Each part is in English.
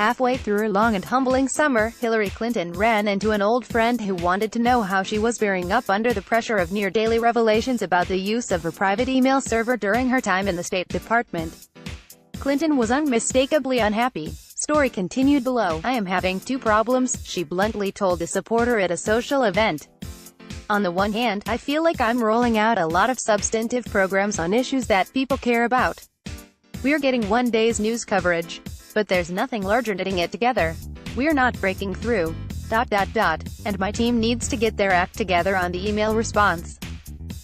Halfway through her long and humbling summer, Hillary Clinton ran into an old friend who wanted to know how she was bearing up under the pressure of near-daily revelations about the use of her private email server during her time in the State Department. Clinton was unmistakably unhappy. Story continued below. "I am having two problems," she bluntly told a supporter at a social event. "On the one hand, I feel like I'm rolling out a lot of substantive programs on issues that people care about. We're getting one day's news coverage. But there's nothing larger knitting it together. We're not breaking through. And my team needs to get their act together on the email response."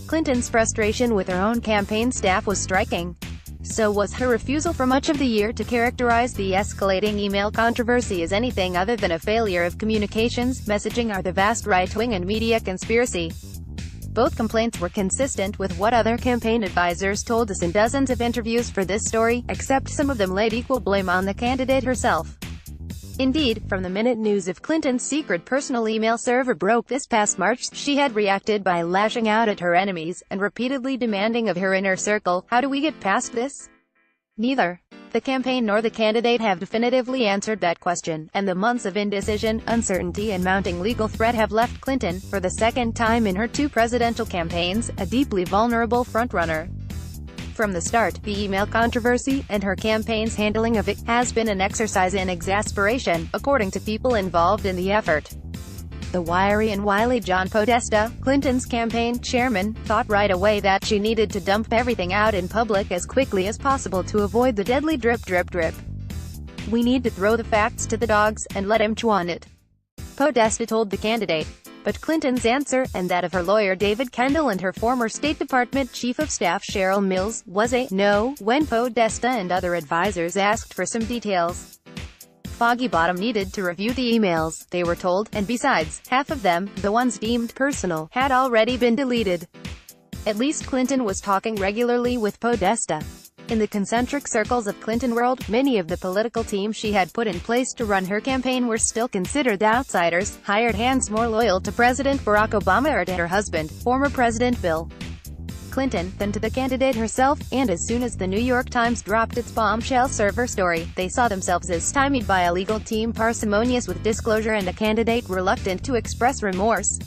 Clinton's frustration with her own campaign staff was striking. So was her refusal for much of the year to characterize the escalating email controversy as anything other than a failure of communications, messaging, or the vast right-wing and media conspiracy. Both complaints were consistent with what other campaign advisors told us in dozens of interviews for this story, except some of them laid equal blame on the candidate herself. Indeed, from the minute news of Clinton's secret personal email server broke this past March, she had reacted by lashing out at her enemies, and repeatedly demanding of her inner circle, "How do we get past this?" Neither the campaign nor the candidate have definitively answered that question, and the months of indecision, uncertainty and mounting legal threat have left Clinton, for the second time in her two presidential campaigns, a deeply vulnerable frontrunner. From the start, the email controversy, and her campaign's handling of it, has been an exercise in exasperation, according to people involved in the effort. The wiry and wily John Podesta, Clinton's campaign chairman, thought right away that she needed to dump everything out in public as quickly as possible to avoid the deadly drip. "We need to throw the facts to the dogs, and let him chew on it," Podesta told the candidate. But Clinton's answer, and that of her lawyer David Kendall and her former State Department Chief of Staff Cheryl Mills, was a no when Podesta and other advisors asked for some details. Foggy Bottom needed to review the emails, they were told, and besides, half of them, the ones deemed personal, had already been deleted. At least Clinton was talking regularly with Podesta. In the concentric circles of Clinton world, many of the political team she had put in place to run her campaign were still considered outsiders, hired hands more loyal to President Barack Obama or to her husband, former President Bill Clinton, than to the candidate herself, and as soon as the New York Times dropped its bombshell server story, they saw themselves as stymied by a legal team parsimonious with disclosure and a candidate reluctant to express remorse.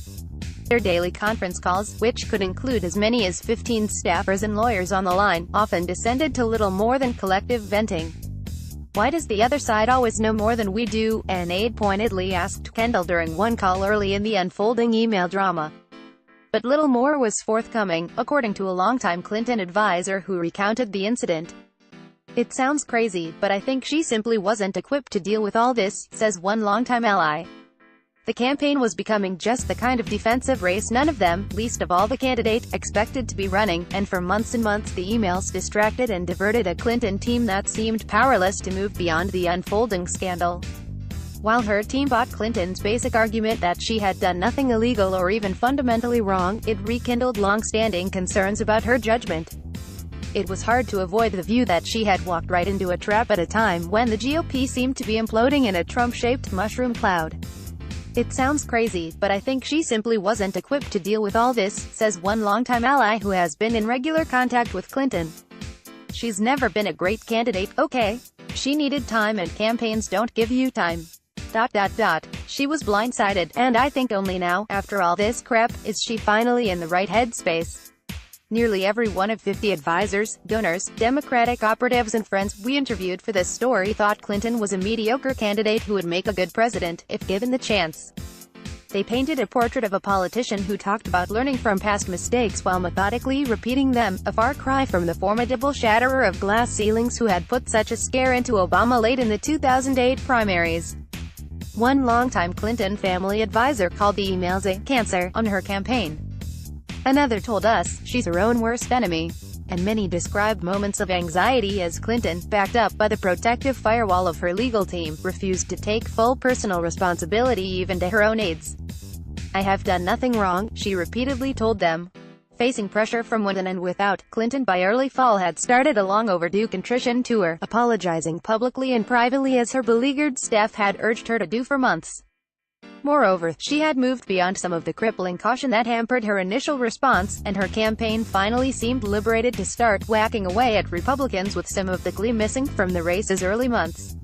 Their daily conference calls, which could include as many as 15 staffers and lawyers on the line, often descended to little more than collective venting. "Why does the other side always know more than we do?" an aide pointedly asked Kendall during one call early in the unfolding email drama. But little more was forthcoming, according to a longtime Clinton advisor who recounted the incident. "It sounds crazy, but I think she simply wasn't equipped to deal with all this," says one longtime ally. The campaign was becoming just the kind of defensive race none of them, least of all the candidate, expected to be running, and for months and months the emails distracted and diverted a Clinton team that seemed powerless to move beyond the unfolding scandal. While her team bought Clinton's basic argument that she had done nothing illegal or even fundamentally wrong, it rekindled long-standing concerns about her judgment. It was hard to avoid the view that she had walked right into a trap at a time when the GOP seemed to be imploding in a Trump-shaped mushroom cloud. "It sounds crazy, but I think she simply wasn't equipped to deal with all this," says one longtime ally who has been in regular contact with Clinton. "She's never been a great candidate, okay? She needed time and campaigns don't give you time. She was blindsided, and I think only now, after all this crap, is she finally in the right headspace." Nearly every one of 50 advisors, donors, Democratic operatives and friends we interviewed for this story thought Clinton was a mediocre candidate who would make a good president, if given the chance. They painted a portrait of a politician who talked about learning from past mistakes while methodically repeating them, a far cry from the formidable shatterer of glass ceilings who had put such a scare into Obama late in the 2008 primaries. One longtime Clinton family advisor called the emails a cancer on her campaign. Another told us, she's her own worst enemy. And many described moments of anxiety as Clinton, backed up by the protective firewall of her legal team, refused to take full personal responsibility even to her own aides. "I have done nothing wrong," she repeatedly told them. Facing pressure from within and without, Clinton by early fall had started a long-overdue contrition tour, apologizing publicly and privately as her beleaguered staff had urged her to do for months. Moreover, she had moved beyond some of the crippling caution that hampered her initial response, and her campaign finally seemed liberated to start whacking away at Republicans with some of the glee missing from the race's early months.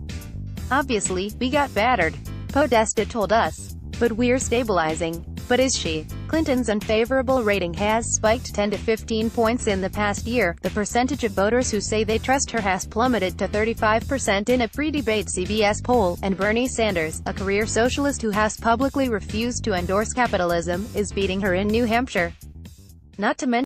Obviously, we got battered. Podesta told us. But we're stabilizing. But is she? Clinton's unfavorable rating has spiked 10 to 15 points in the past year. The percentage of voters who say they trust her has plummeted to 35% in a pre-debate CBS poll, and Bernie Sanders, a career socialist who has publicly refused to endorse capitalism, is beating her in New Hampshire. Not to mention